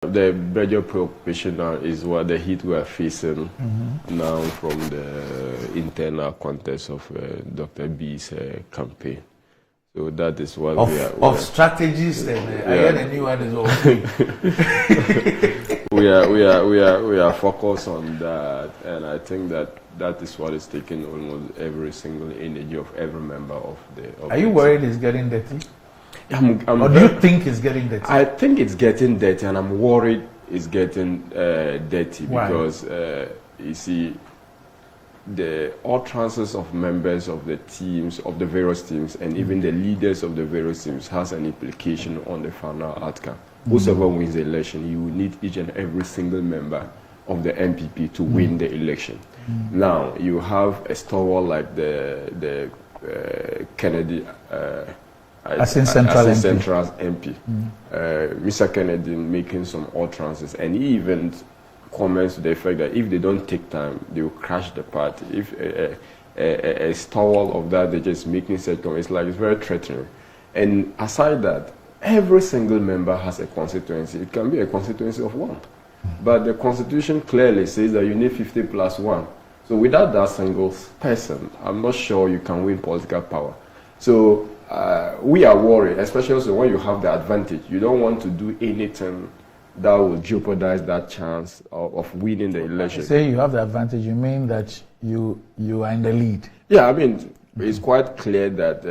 The major preoccupation now is what the heat we are facing now from the internal context of Dr. B's campaign. So that is what of strategies. I heard a new one is okay. we are focused on that, and I think that is what is taking almost every single energy of every member of the. Are you worried it's getting dirty? Or do you think it's getting dirty? I think it's getting dirty, and I'm worried it's getting dirty. Why? Because you see, the utterances of members of the teams, of the various teams, and even the leaders of the various teams has an implication on the final outcome. Whoever wins the election, you will need each and every single member of the NPP to win the election. Now, you have a stalwart like the Kennedy. Central MP. Mr. Kennedy making some utterances, and he even comments to the effect that if they don't take time, they will crash the party. If a stalwart of that, they're just making such comments, it's very threatening. And aside that, every single member has a constituency. It can be a constituency of one. But the Constitution clearly says that you need 50 plus 1. So without that single person, I'm not sure you can win political power. So we are worried, especially also when you have the advantage. You don't want to do anything that will jeopardize that chance of winning the election. Say you have the advantage, you mean that you are in the lead? Yeah, I mean, it's quite clear that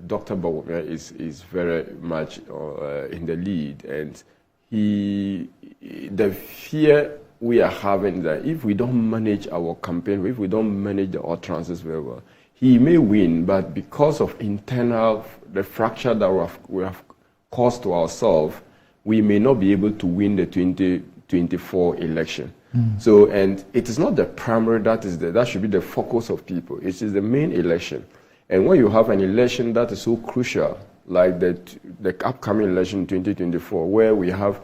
Dr. Bawumia is very much in the lead, and the fear we are having that if we don't manage our campaign, if we don't manage the utterances very well, he may win, but because of the fracture that we have caused to ourselves, we may not be able to win the 2024 election. So, and it is not the primary that should be the focus of people. It is the main election. And when you have an election that is so crucial, like the upcoming election in 2024, where we have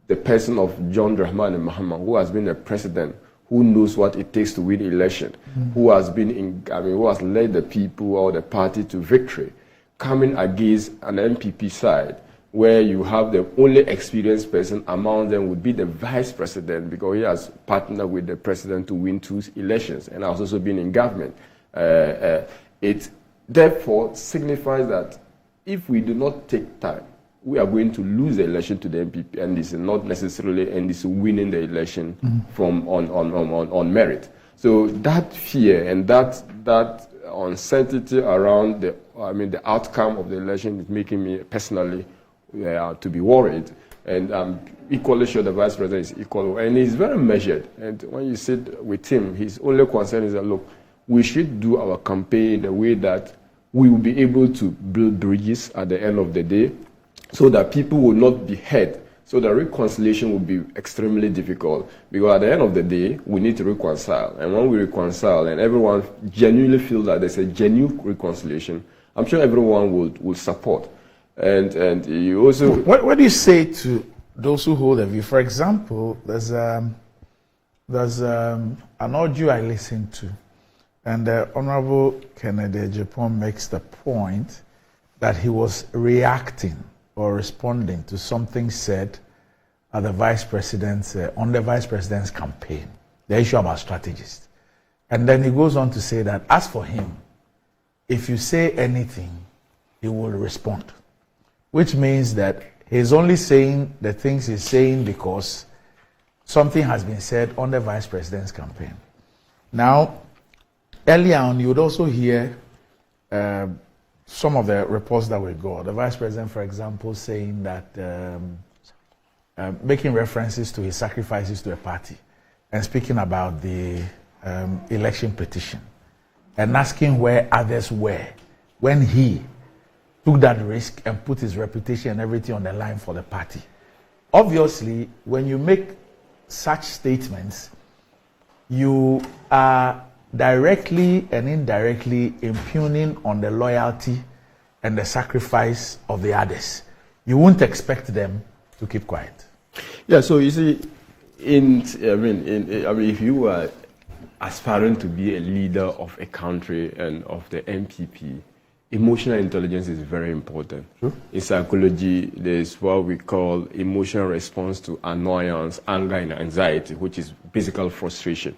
the person of John Dramani Mahama, who has been a president, who knows what it takes to win election, who has who has led the people or the party to victory, coming against an NPP side, where you have the only experienced person among them would be the vice president, because he has partnered with the president to win 2 elections and has also been in government. It therefore signifies that if we do not take time, we are going to lose the election to the NPP, and this is not necessarily, and this is winning the election from on merit. So that fear and that uncertainty around the outcome of the election is making me personally to be worried. And I'm equally sure the vice president is equal, and he's very measured. And when you sit with him, his only concern is that, look, we should do our campaign in a way that we will be able to build bridges at the end of the day, so that people will not be hurt, so that reconciliation will be extremely difficult. Because at the end of the day, we need to reconcile. And when we reconcile and everyone genuinely feels that there's a genuine reconciliation, I'm sure everyone will support. And you also... What do you say to those who hold a view? For example, there's an audio I listened to, and Honorable Ken Agyapong makes the point that he was reacting or responding to something said at the vice president's on the vice president's campaign, the issue about strategists. And then he goes on to say that as for him, if you say anything, he will respond, which means that he's only saying the things he's saying because something has been said on the vice president's campaign. Now, earlier on, you would also hear some of the reports that we got. The vice president, for example, saying that, making references to his sacrifices to a party and speaking about the election petition and asking where others were when he took that risk and put his reputation and everything on the line for the party. Obviously, when you make such statements, you are directly and indirectly impugning on the loyalty and the sacrifice of the others. You won't expect them to keep quiet. Yeah, so you see, if you are aspiring to be a leader of a country and of the NPP, emotional intelligence is very important. Sure. In psychology, there's what we call emotional response to annoyance, anger, and anxiety, which is physical frustration.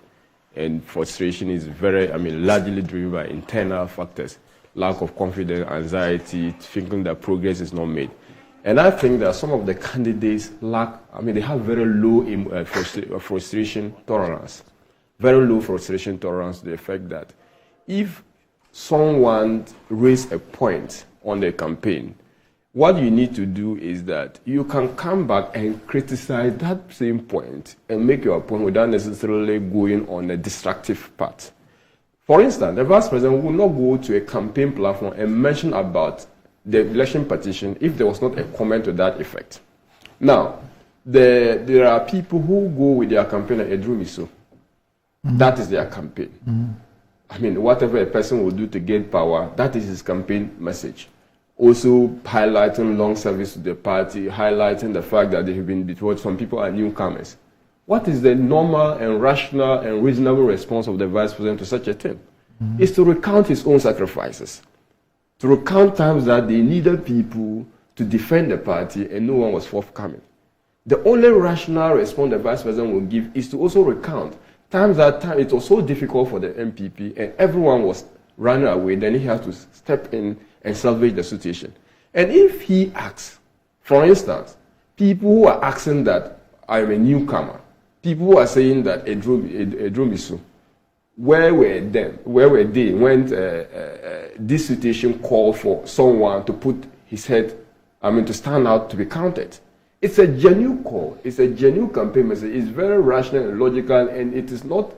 And frustration is largely driven by internal factors, lack of confidence, anxiety, thinking that progress is not made. And I think that some of the candidates they have very low frustration tolerance. Very low frustration tolerance to the effect that if someone raises a point on the campaign, what you need to do is that you can come back and criticize that same point and make your point without necessarily going on a destructive path. For instance, the vice president will not go to a campaign platform and mention about the election petition if there was not a comment to that effect. Now, there are people who go with their campaign like Edrumiso. That is their campaign. Whatever a person will do to get power, that is his campaign message. Also highlighting long service to the party, highlighting the fact that they have been betrayed. Some people are newcomers. What is the normal and rational and reasonable response of the vice president to such a thing? Is to recount his own sacrifices. To recount times that they needed people to defend the party and no one was forthcoming. The only rational response the vice president will give is to also recount times that it was so difficult for the NPP and everyone was running away, then he has to step in and salvage the situation. And if he asks, for instance, people who are asking that I'm a newcomer, people who are saying that Edrumiso, where were they when this situation called for someone to put his head, to stand out to be counted? It's a genuine call. It's a genuine campaign message. It's very rational and logical, and it is not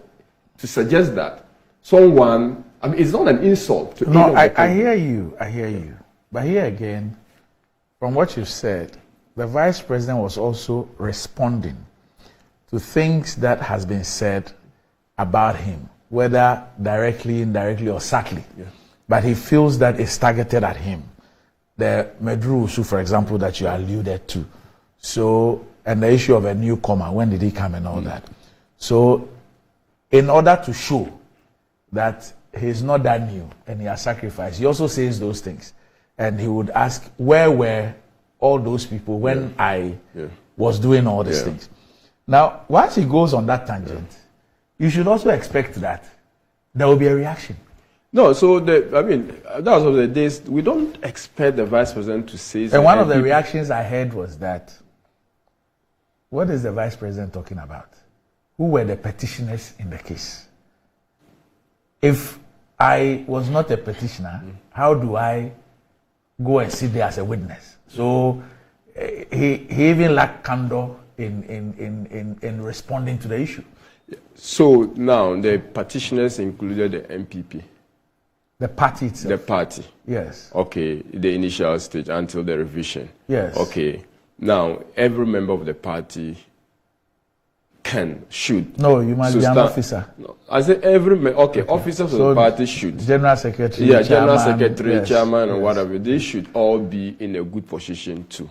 to suggest that someone, it's not an insult to No, I hear you. But here again, from what you've said, the vice president was also responding to things that has been said about him, whether directly, indirectly, or subtly. Yeah. But he feels that it's targeted at him. The Medru issue, for example, that you alluded to. So, and the issue of a newcomer, when did he come and all that. So, in order to show that he's not that new and he has sacrificed, he also says those things. And he would ask, where were all those people when I was doing all these things? Now, once he goes on that tangent, you should also expect that there will be a reaction. No, so that was of the days, we don't expect the vice president to say. And one of the reactions I heard was that, what is the vice president talking about? Who were the petitioners in the case? If I was not a petitioner, how do I go and sit there as a witness? So he even lacked candor in responding to the issue. So now the petitioners included the NPP. The party itself. The party. Yes. Okay, the initial stage until the revision. Yes. Okay. Now, every member of the party should. No, you must be an officer. No, I say officers of the party should. General secretary, chairman, general secretary, chairman, and whatever. They should all be in a good position to,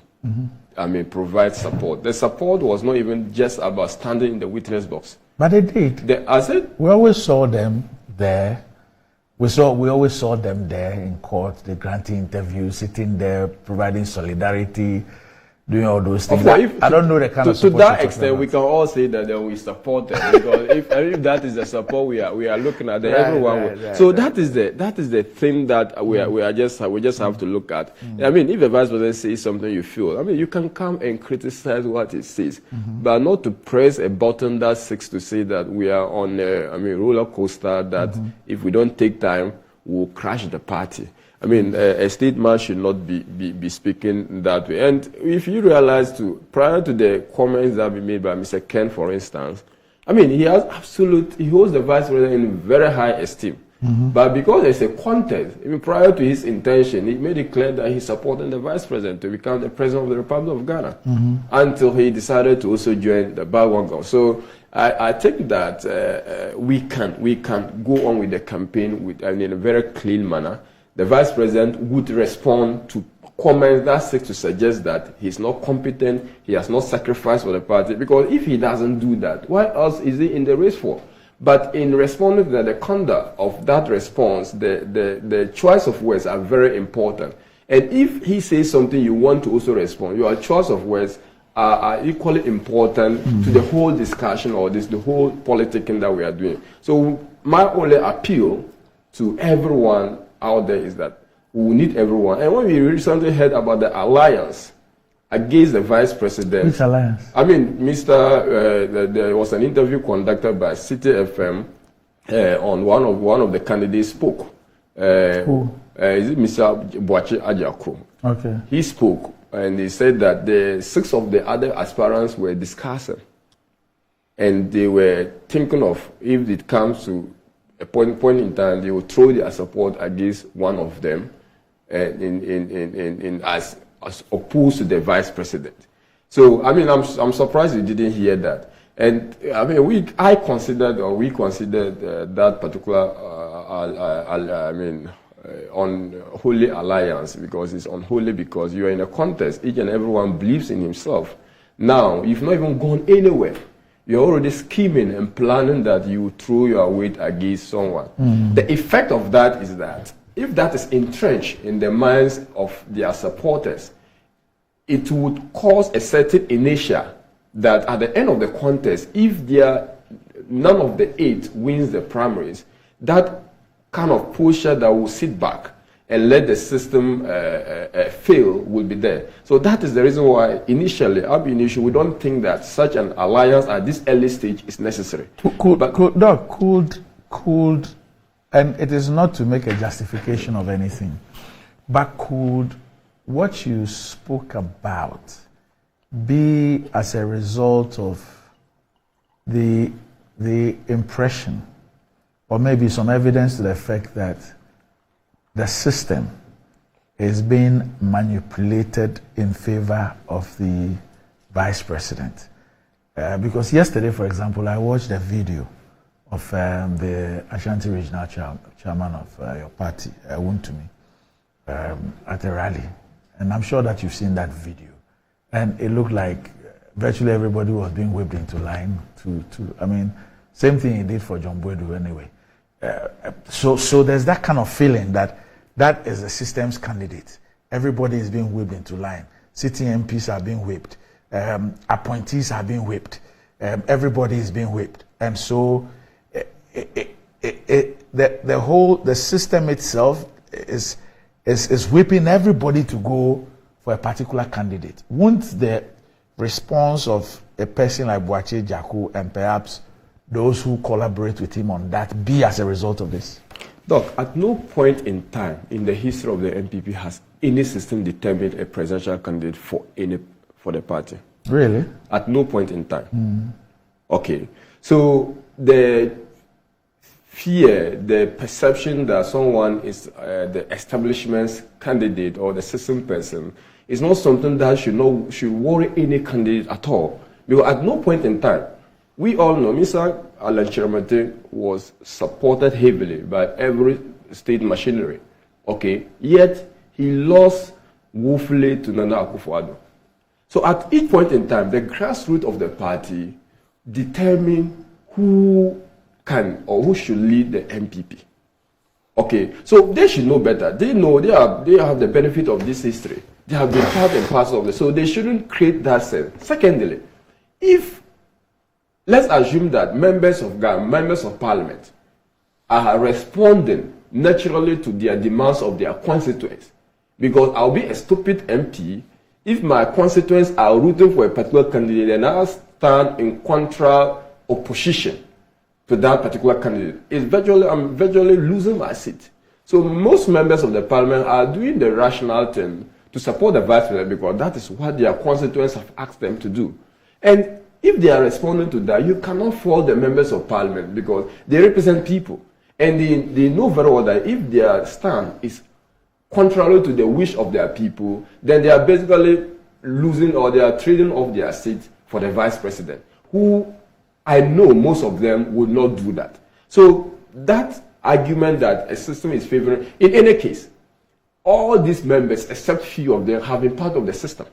provide support. The support was not even just about standing in the witness box. But they did. We always saw them there. We always saw them there in court, they granting interviews, sitting there, providing solidarity, doing all those things. I don't know the kind of support. To that extent, we can all say that we support them, because if that is the support we are looking at, then everyone will. So that is the thing that we just have to look at. If the vice president says something you feel, you can come and criticize what he says, but not to press a button that seeks to say that we are on a roller coaster that if we don't take time, we'll crash the party. A statesman should not be speaking that way. And if you realize prior to the comments that were made by Mr. Ken, for instance, he holds the vice president in very high esteem. But because there's a contest, prior to his intention, he made it clear that he supported the vice president to become the president of the Republic of Ghana, until he decided to also join the Bawumia. So I think that we can go on with the campaign in a very clean manner. The vice president would respond to comments that seek to suggest that he's not competent, he has not sacrificed for the party, because if he doesn't do that, what else is he in the race for? But in responding to the conduct of that response, the choice of words are very important. And if he says something, you want to also respond. Your choice of words are equally important to the whole discussion or the whole politicking that we are doing. So my only appeal to everyone out there is that we need everyone. And when we recently heard about the alliance against the vice president. Which alliance? I mean, there was an interview conducted by City FM on one of the candidates spoke. Who? Is it Mr. Ken Agyapong? Okay. He spoke and he said that the 6 of the other aspirants were discussing, and they were thinking of if it comes to a point in time, they will throw their support against one of them, as opposed to the vice president. So, I mean, I'm surprised you didn't hear that. And, I mean, we considered that particular, unholy alliance, because it's unholy because you are in a contest. Each and everyone believes in himself. Now, you've not even gone anywhere. You're already scheming and planning that you throw your weight against someone. The effect of that is that if that is entrenched in the minds of their supporters, it would cause a certain inertia that at the end of the contest, if none of the 8 wins the primaries, that kind of pusher that will sit back and let the system fail will be there. So that is the reason why initially, we don't think that such an alliance at this early stage is necessary. Could, and it is not to make a justification of anything, but could what you spoke about be as a result of the impression, or maybe some evidence to the effect that the system is being manipulated in favor of the vice president? Because yesterday, for example, I watched a video of the Ashanti Regional Chairman of your party, Wuntumi, at a rally. And I'm sure that you've seen that video. And it looked like virtually everybody was being whipped into line same thing he did for John Boydu anyway. So there's that kind of feeling that is the system's candidate. Everybody is being whipped into line. Sitting MPs are being whipped. Appointees are being whipped. Everybody is being whipped. And so the system itself is whipping everybody to go for a particular candidate. Won't the response of a person like Boakye Jaku and perhaps those who collaborate with him on that be as a result of this? Doc, at no point in time in the history of the NPP has any system determined a presidential candidate for the party. Really? At no point in time. Okay. So the fear, the perception that someone is the establishment's candidate or the system person is not something that should worry any candidate at all. Because at no point in time, we all know Mr. Alan Chiramate was supported heavily by every state machinery. Okay, yet he lost woefully to Nana Akufo-Addo. So at each point in time, the grassroots of the party determine who can or who should lead the NPP. Okay, so they should know better. They know they have the benefit of this history. They have been part and parcel of it, so they shouldn't create that sense. Secondly, let's assume that members of parliament are responding naturally to their demands of their constituents. Because I'll be a stupid MP if my constituents are rooting for a particular candidate and I stand in contra opposition to that particular candidate. I'm virtually losing my seat. So most members of the parliament are doing the rational thing to support the vice president because that is what their constituents have asked them to do. And if they are responding to that, you cannot fault the members of parliament because they represent people. And they know very well that if their stand is contrary to the wish of their people, then they are basically losing or they are trading off their seat for the vice president, who I know most of them would not do that. So that argument that a system is favoring, in any case, all these members, except few of them, have been part of the system.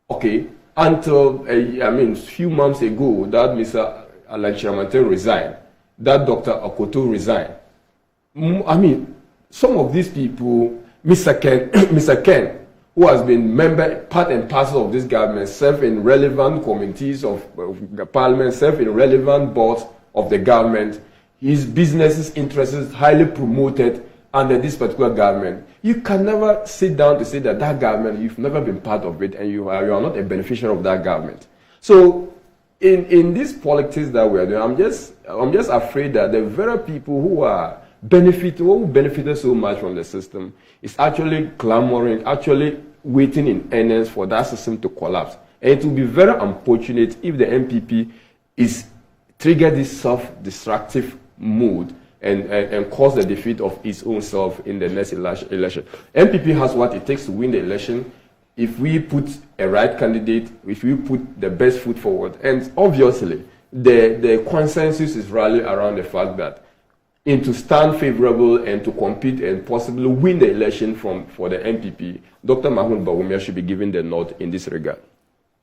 Okay? Until, a few months ago, that Mr. Alan Chiramate resigned. that Dr. Akoto resign. I mean, some of these people, Mr. Ken, who has been part and parcel of this government, served in relevant committees of the parliament, served in relevant boards of the government. His business's interests is highly promoted under this particular government. You can never sit down to say that government, you've never been part of it, and you are not a beneficiary of that government. So in these politics that we are doing, I'm just afraid that the very people who benefited so much from the system is actually clamoring, actually waiting in earnest for that system to collapse. And it will be very unfortunate if the NPP is trigger this self-destructive mood and cause the defeat of its own self in the next election. NPP has what it takes to win the election if we put a right candidate, if we put the best foot forward. And obviously, the consensus is rallying around the fact that to stand favorable and to compete and possibly win the election for the NPP, Dr. Mahmoud Bawumia should be given the nod in this regard.